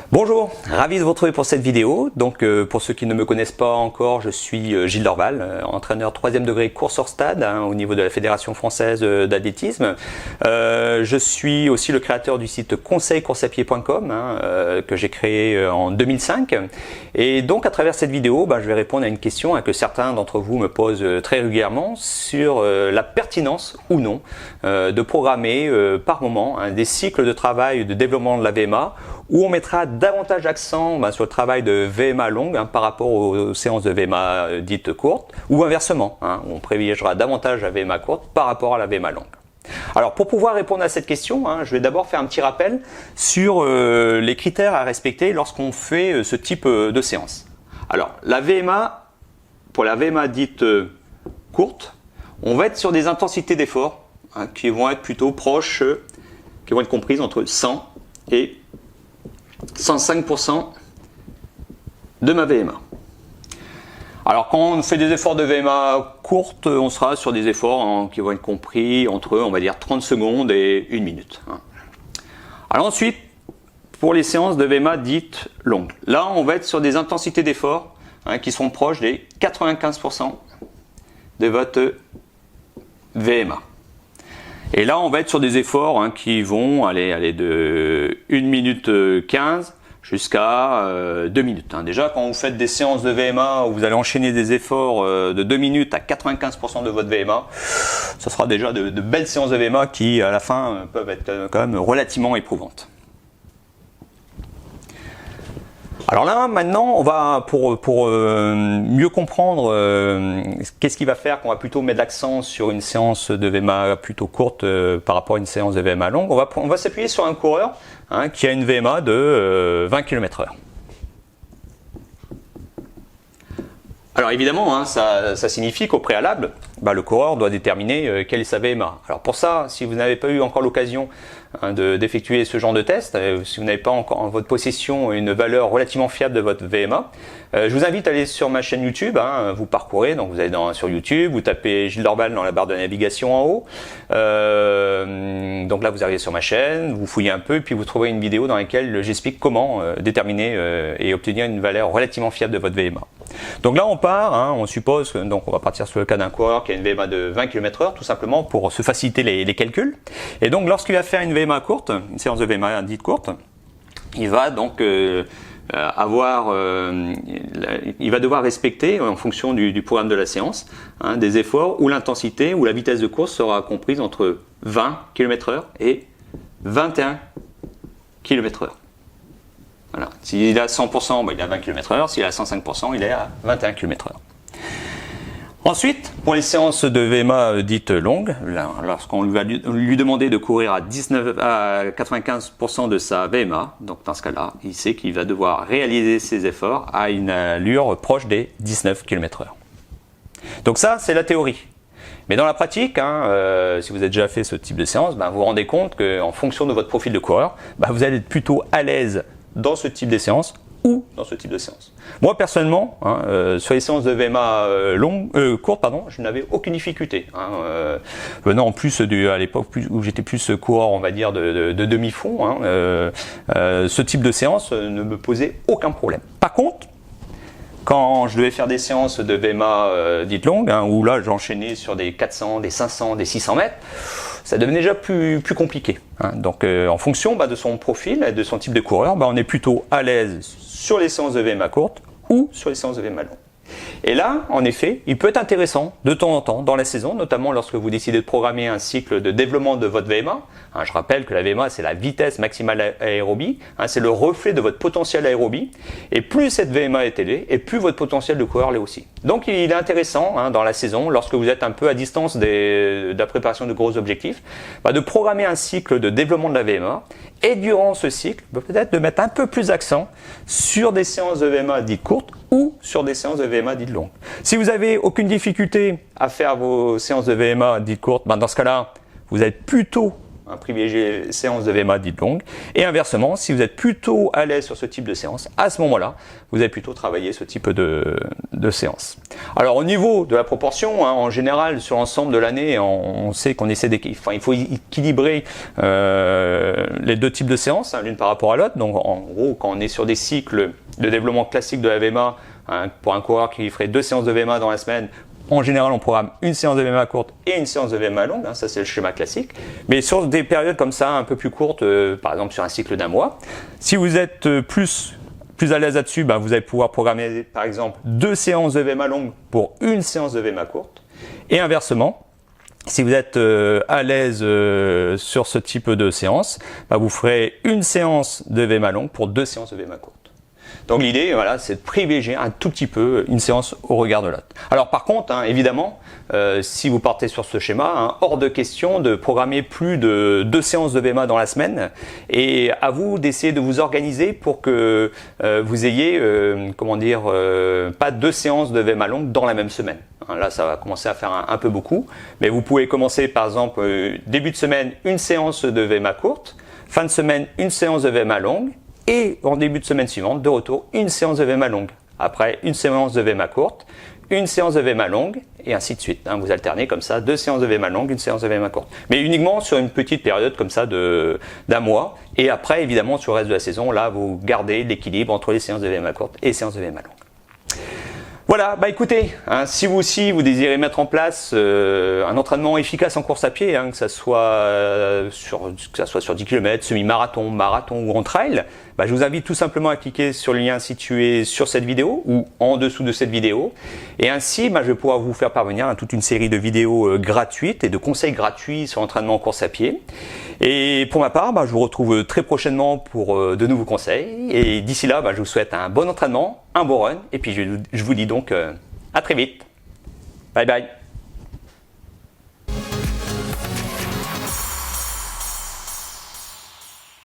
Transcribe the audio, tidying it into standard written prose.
Bonjour, ravi de vous retrouver pour cette vidéo. Donc pour ceux qui ne me connaissent pas encore, je suis Gilles Dorval, entraîneur 3e degré course hors stade au niveau de la Fédération française d'athlétisme. Je suis aussi le créateur du site conseilcoursapied.com que j'ai créé en 2005. Et donc à travers cette vidéo, je vais répondre à une question que certains d'entre vous me posent très régulièrement sur la pertinence ou non de programmer par moment des cycles de travail de développement de la VMA où on mettra davantage d'accent sur le travail de VMA longue par rapport aux séances de VMA dites courtes, ou inversement, on privilégiera davantage la VMA courte par rapport à la VMA longue. Alors pour pouvoir répondre à cette question, je vais d'abord faire un petit rappel sur les critères à respecter lorsqu'on fait ce type de séance. Alors la VMA, pour la VMA dite courte, on va être sur des intensités d'effort qui vont être plutôt proches, qui vont être comprises entre 100 et 105% de ma VMA. Alors quand on fait des efforts de VMA courtes, on sera sur des efforts qui vont être compris entre, on va dire, 30 secondes et 1 minute. Alors ensuite, pour les séances de VMA dites longues, là on va être sur des intensités d'effort qui sont proches des 95% de votre VMA. Et là, on va être sur des efforts qui vont aller de 1 minute 15 jusqu'à 2 minutes. Déjà, quand vous faites des séances de VMA où vous allez enchaîner des efforts de 2 minutes à 95% de votre VMA, ce sera déjà de belles séances de VMA qui, à la fin, peuvent être quand même relativement éprouvantes. Alors là, maintenant, on va pour mieux comprendre qu'est-ce qui va faire qu'on va plutôt mettre l'accent sur une séance de VMA plutôt courte par rapport à une séance de VMA longue. On va s'appuyer sur un coureur qui a une VMA de 20 km/h. Alors évidemment, ça signifie qu'au préalable, le coureur doit déterminer quelle est sa VMA. Alors pour ça, si vous n'avez pas eu encore l'occasion d'effectuer ce genre de test, si vous n'avez pas encore en votre possession une valeur relativement fiable de votre VMA, je vous invite à aller sur ma chaîne YouTube, vous parcourez, donc vous allez sur YouTube, vous tapez Gilles Dorval dans la barre de navigation en haut, donc là vous arrivez sur ma chaîne, vous fouillez un peu et puis vous trouverez une vidéo dans laquelle j'explique comment déterminer et obtenir une valeur relativement fiable de votre VMA. Donc là on part, on suppose, donc on va partir sur le cas d'un coureur qui a une VMA de 20 km/h tout simplement pour se faciliter les calculs. Et donc lorsqu'il va faire une VMA courte, une séance de VMA dite courte, il va donc il va devoir respecter en fonction du programme de la séance des efforts où l'intensité ou la vitesse de course sera comprise entre 20 km/h et 21 km/h. Voilà. S'il est à 100%, il est à 20 km/h, s'il est à 105%, il est à 21 km/h. Ensuite, pour les séances de VMA dites longues, lorsqu'on va lui demander de courir à 95% de sa VMA, donc dans ce cas-là, il sait qu'il va devoir réaliser ses efforts à une allure proche des 19 km/h. Donc ça, c'est la théorie. Mais dans la pratique, si vous avez déjà fait ce type de séance, vous vous rendez compte qu'en fonction de votre profil de coureur, vous allez être plutôt à l'aise dans ce type de séance ou dans ce type de séance. Moi personnellement, sur les séances de VMA courtes, je n'avais aucune difficulté. Venant en plus à l'époque où j'étais plus coureur, on va dire, de demi-fond, ce type de séance ne me posait aucun problème. Par contre, quand je devais faire des séances de VMA dites longues, où là j'enchaînais sur des 400, des 500, des 600 mètres, ça devenait déjà plus compliqué. Donc en fonction de son profil et de son type de coureur, on est plutôt à l'aise sur les séances de VMA courtes ou sur les séances de VMA longues. Et là, en effet, il peut être intéressant de temps en temps dans la saison, notamment lorsque vous décidez de programmer un cycle de développement de votre VMA. Je rappelle que la VMA, c'est la vitesse maximale aérobie, c'est le reflet de votre potentiel aérobie. Et plus cette VMA est élevée, et plus votre potentiel de coureur l'est aussi. Donc il est intéressant dans la saison, lorsque vous êtes un peu à distance de la préparation de gros objectifs, de programmer un cycle de développement de la VMA. Et durant ce cycle, peut-être de mettre un peu plus d'accent sur des séances de VMA dites courtes ou sur des séances de VMA dites longues. Si vous n'avez aucune difficulté à faire vos séances de VMA dites courtes, dans ce cas-là, vous êtes plutôt privilégiez les séances de VMA dites longues. Et inversement, si vous êtes plutôt à l'aise sur ce type de séance, à ce moment-là, vous allez plutôt travailler ce type de séance. Alors au niveau de la proportion, en général, sur l'ensemble de l'année, on sait qu'on essaie il faut équilibrer les deux types de séances, l'une par rapport à l'autre. Donc en gros, quand on est sur des cycles de développement classique de la VMA, pour un coureur qui ferait 2 séances de VMA dans la semaine, en général, on programme une séance de VMA courte et une séance de VMA longue, ça c'est le schéma classique. Mais sur des périodes comme ça, un peu plus courtes, par exemple sur un cycle d'1 mois, si vous êtes plus à l'aise là-dessus, vous allez pouvoir programmer par exemple 2 séances de VMA longue pour une séance de VMA courte. Et inversement, si vous êtes à l'aise sur ce type de séance, vous ferez une séance de VMA longue pour 2 séances de VMA courte. Donc l'idée, voilà, c'est de privilégier un tout petit peu une séance au regard de l'autre. Alors par contre, évidemment, si vous partez sur ce schéma, hors de question de programmer plus de 2 séances de VMA dans la semaine, et à vous d'essayer de vous organiser pour que vous ayez, pas 2 séances de VMA longue dans la même semaine. Là, ça va commencer à faire un peu beaucoup, mais vous pouvez commencer par exemple début de semaine une séance de VMA courte, fin de semaine une séance de VMA longue, et en début de semaine suivante, de retour, une séance de VMA longue. Après, une séance de VMA courte, une séance de VMA longue, et ainsi de suite. Vous alternez comme ça, 2 séances de VMA longue, une séance de VMA courte. Mais uniquement sur une petite période comme ça d'un mois. Et après, évidemment, sur le reste de la saison, là, vous gardez l'équilibre entre les séances de VMA courte et les séances de VMA longue. Voilà, écoutez, si vous aussi vous désirez mettre en place un entraînement efficace en course à pied, que ça soit sur 10 km, semi-marathon, marathon ou en trail, je vous invite tout simplement à cliquer sur le lien situé sur cette vidéo ou en dessous de cette vidéo. Et ainsi, je vais pouvoir vous faire parvenir toute une série de vidéos gratuites et de conseils gratuits sur l'entraînement en course à pied. Et pour ma part, je vous retrouve très prochainement pour de nouveaux conseils. Et d'ici là, je vous souhaite un bon entraînement, un bon run. Et puis je vous dis donc à très vite. Bye bye.